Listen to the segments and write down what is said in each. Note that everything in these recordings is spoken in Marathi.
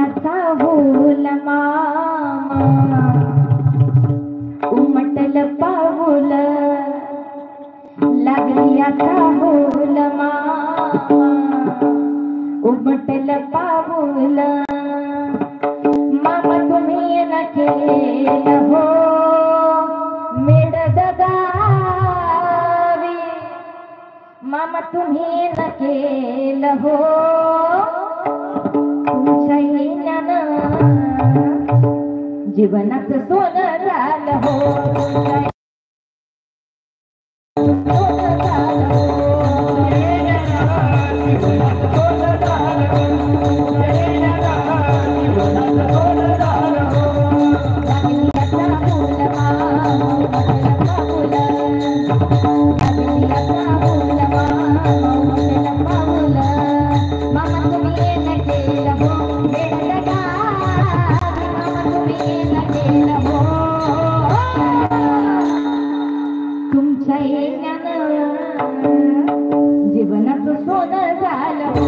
याचा होल मामा उमटल पाऊल लागली याचा होल मामा उमटल पाऊल मामा तुम्ही न केलं हो मेड दगावी मामा तुम्ही न केलं हो तुमच्या येण्यानं जीवनाचं सोनं झालं हो तुमच्या येण्यानं जीवनाचं सोनं झालं हो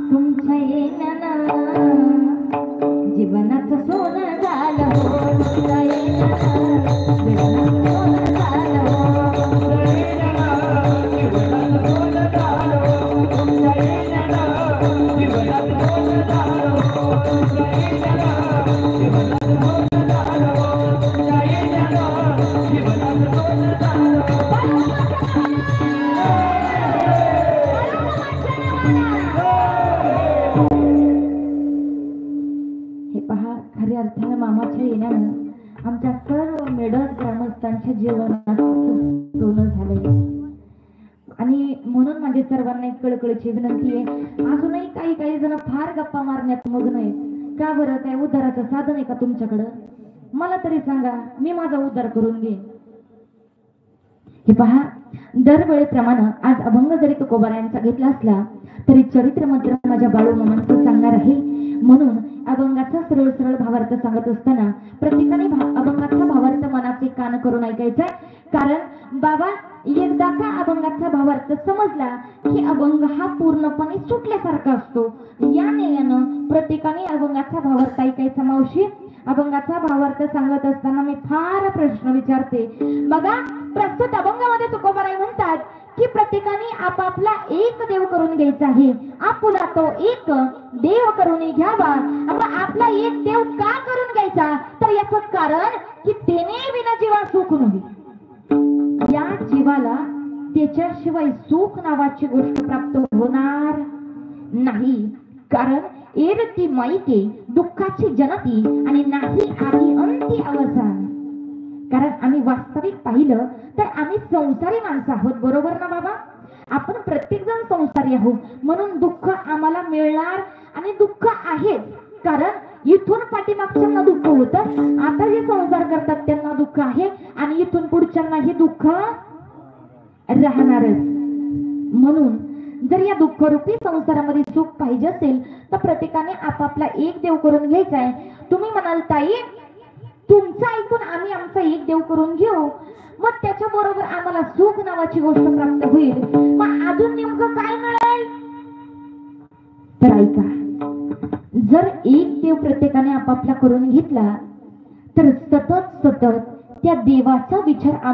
तुमच्या येण्यानं जीवनाचं सोनं झालं जीवनाचं सोनं झालं हो खऱ्या अर्थाने मामाच्या येण्यानं आमच्या सर्व मेडस ग्रामस्थांच्या जीवनात सोनं झालंय आणि म्हणून माझे सर्वांना एक कळकळीची विनंती आहे अजूनही काही जण फार गप्पा मारण्यात मग्न आहेत का बरं काय उद्धाराचं साधन आहे का तुमच्याकडं मला तरी सांगा मी माझा उद्धार करून घेईन हे पहा दरवेळेप्रमाणे आज अभंग जरी तुकोबारायांचा घेतला असला तरी चरित्र मंत्र माझ्या बाळू मामांचं सांगणार आहे म्हणून अभंगाचा सरळ सरळ भावार्थ सांगत असताना प्रत्येकाने अभंगाचा भावार्थ मनाचे कान करून ऐकायचा कारण बाबा एकदा का अभंगाचा भावार्थ समजला की अभंग हा पूर्णपणे सुटल्यासारखा असतो या नेयानं प्रत्येकाने अभंगाचा भावार्थ ऐकायचा मावशी अभंगाचा भावार्थ सांगत असताना मी फार प्रश्न विचारते बघा प्रस्तुत अभंगामध्ये तुकोबाराय म्हणतात की प्रत्येकाने आपापला एक देव करून घ्यायचा आहे आपुला तो एक देव करून घ्यावा आपला एक देव का करून घ्यायचा तर याचं कारण की तेने विना जीवा सुख नव्हे या जीवाला त्याच्याशिवाय सुख नावाची गोष्ट प्राप्त होणार नाही कारण एरती माईके दुःखाची जनती आणि नाही आधी अंती अवसान कारण आम्ही वास्तविक पाहिलं तर आम्ही संसारी माणसं आहोत बरोबर ना बाबा आपण प्रत्येक जण संसारी आहोत म्हणून दुःख आम्हाला मिळणार आणि दुःख आहेच कारण इथून पाठीमागच्यांना दुःख होतं आता जे संसार करतात त्यांना दुःख आहे आणि इथून पुढच्यांना हे दुःख राहणारच म्हणून जर या दुःखरूपी संसारामध्ये सुख पाहिजे असेल तर प्रत्येकाने आपापला एक देव करून घ्यायचा आहे तुम्ही म्हणाल ताई तुमचं ऐकून आम्ही आमचा एक देव करून घेऊ मग त्याच्या बरोबर आम्हाला सुख नावाची गोष्ट प्राप्त होईल मग अजून नेमकं काय मिळेल तर ऐका जर एक देव प्रत्येकाने आपापला करून घेतला तर सतत त्या देवाचा विचार